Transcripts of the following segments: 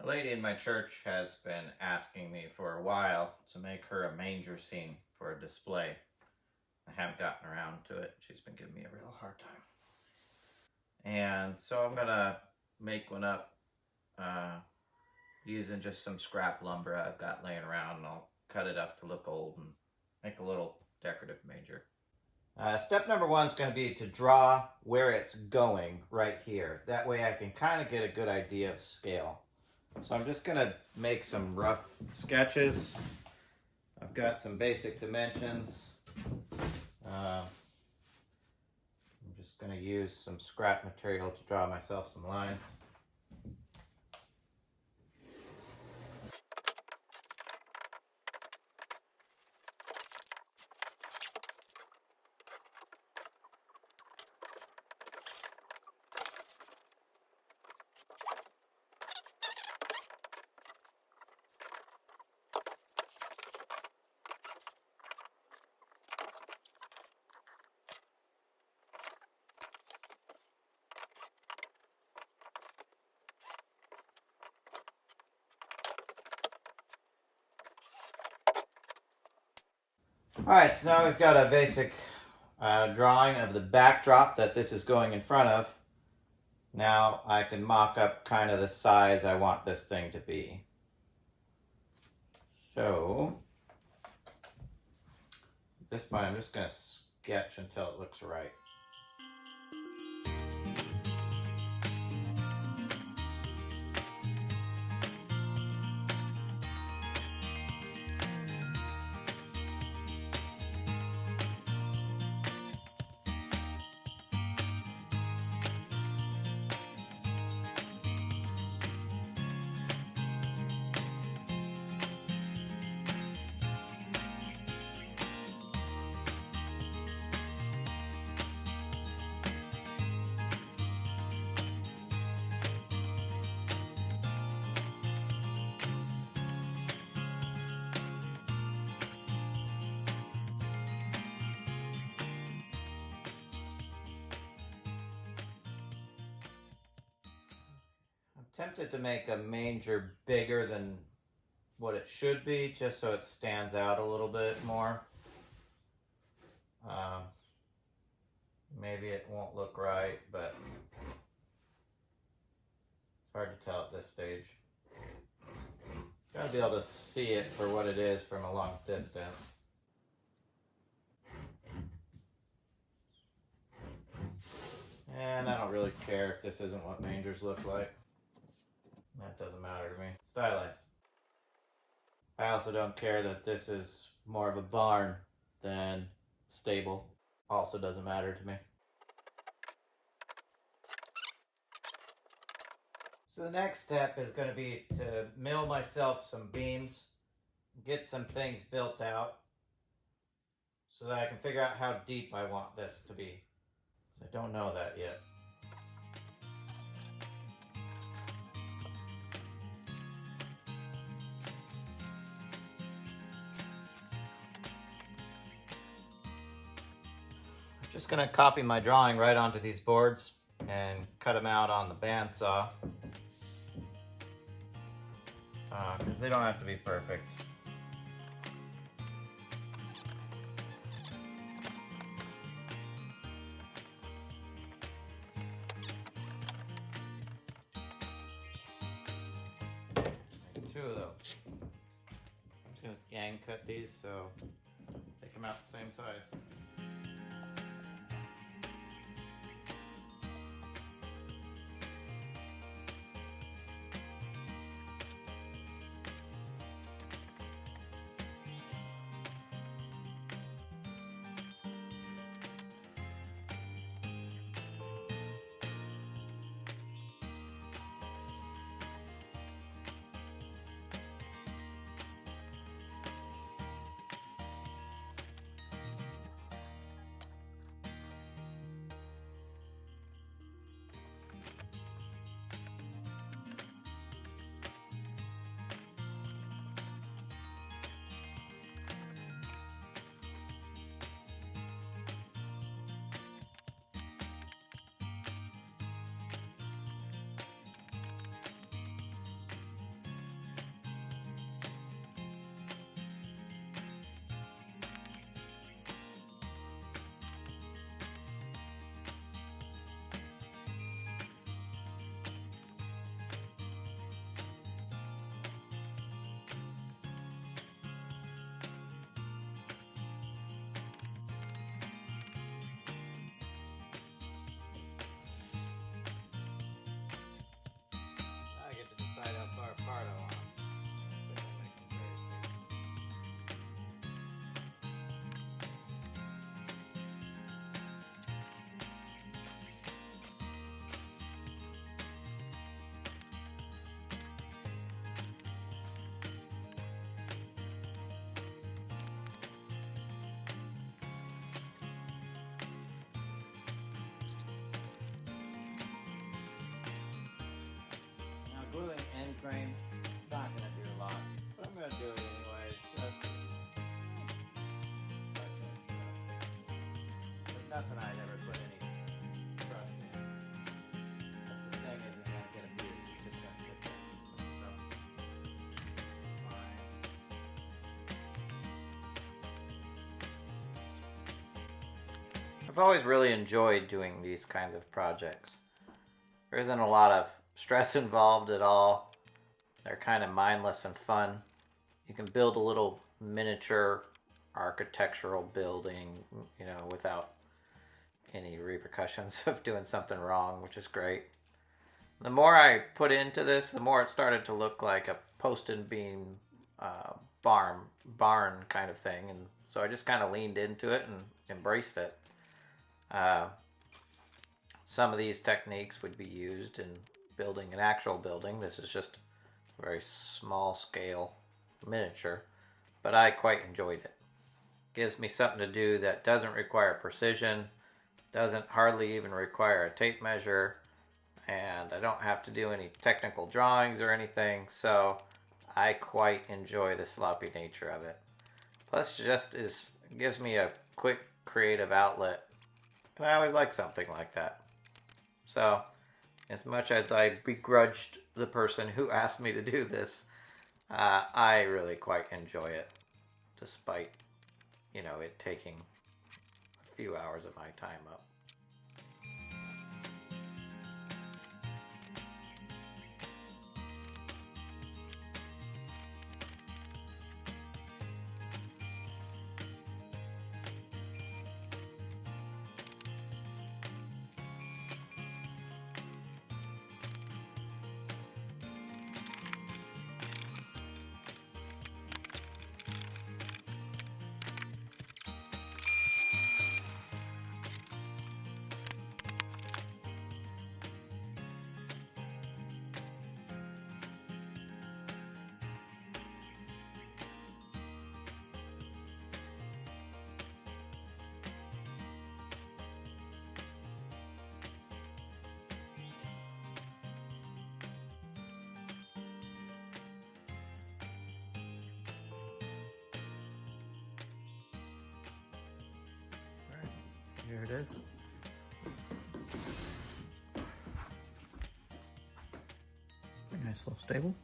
A lady in my church has been asking me for a while to make her a manger scene for a display. I haven't gotten around to it. She's been giving me a real hard time. And so I'm gonna make one up using just some scrap lumber I've got laying around, and I'll cut it up to look old and make a little decorative manger. Step number one is going to be to draw where it's going right here. That way I can kind of get a good idea of scale. So I'm just going to make some rough sketches. I've got some basic dimensions. I'm just going to use some scrap material to draw myself some lines. Alright, so now we've got a basic drawing of the backdrop that this is going in front of. Now I can mock up kind of the size I want this thing to be. So, at this point I'm just going to sketch until it looks right. Tempted to make a manger bigger than what it should be, just so it stands out a little bit more. Maybe it won't look right, but it's hard to tell at this stage. Gotta be able to see it for what it is from a long distance. And I don't really care if this isn't what mangers look like. That doesn't matter to me. It's stylized. I also don't care that this is more of a barn than stable. Also doesn't matter to me. So the next step is going to be to mill myself some beams, get some things built out so that I can figure out how deep I want this to be. So I don't know that yet. Just going to copy my drawing right onto these boards and cut them out on the bandsaw. Because they don't have to be perfect. Make 2 of those. I'm just going to gang cut these so they come out the same size. frame. Not gonna do a lot, but I'm gonna do it anyways. But nothing I'd ever put any trust in. But this thing isn't gonna get abused. It's just gonna sit there. So, fine. I've always really enjoyed doing these kinds of projects. There isn't a lot of stress involved at all. They're kind of mindless and fun. You can build a little miniature architectural building, you know, without any repercussions of doing something wrong, which is great. The more I put into this, the more it started to look like a post and beam barn kind of thing, and so I just kind of leaned into it and embraced it. Some of these techniques would be used in building an actual building. This is just a very small scale miniature, but I quite enjoyed it. Gives me something to do that doesn't require precision, doesn't hardly even require a tape measure, and I don't have to do any technical drawings or anything, so I quite enjoy the sloppy nature of it. Plus, it gives me a quick creative outlet, and I always like something like that. So, as much as I begrudged the person who asked me to do this, I really quite enjoy it, despite, you know, it taking a few hours of my time up. Here it is. A nice little stable.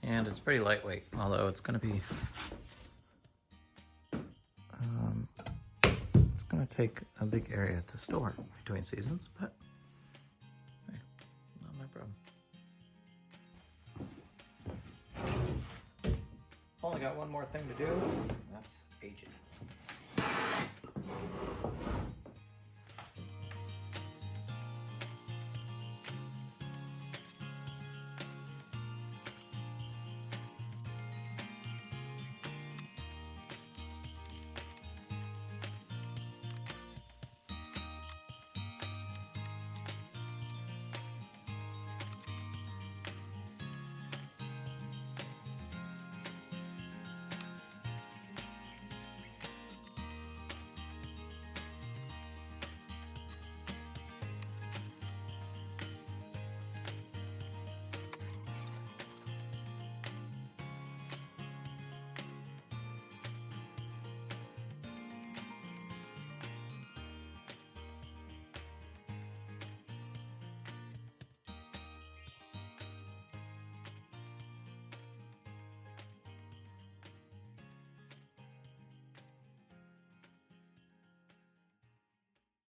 And it's pretty lightweight, although it's going to be take a big area to store between seasons, but hey, not my problem. Only got one more thing to do, that's age it.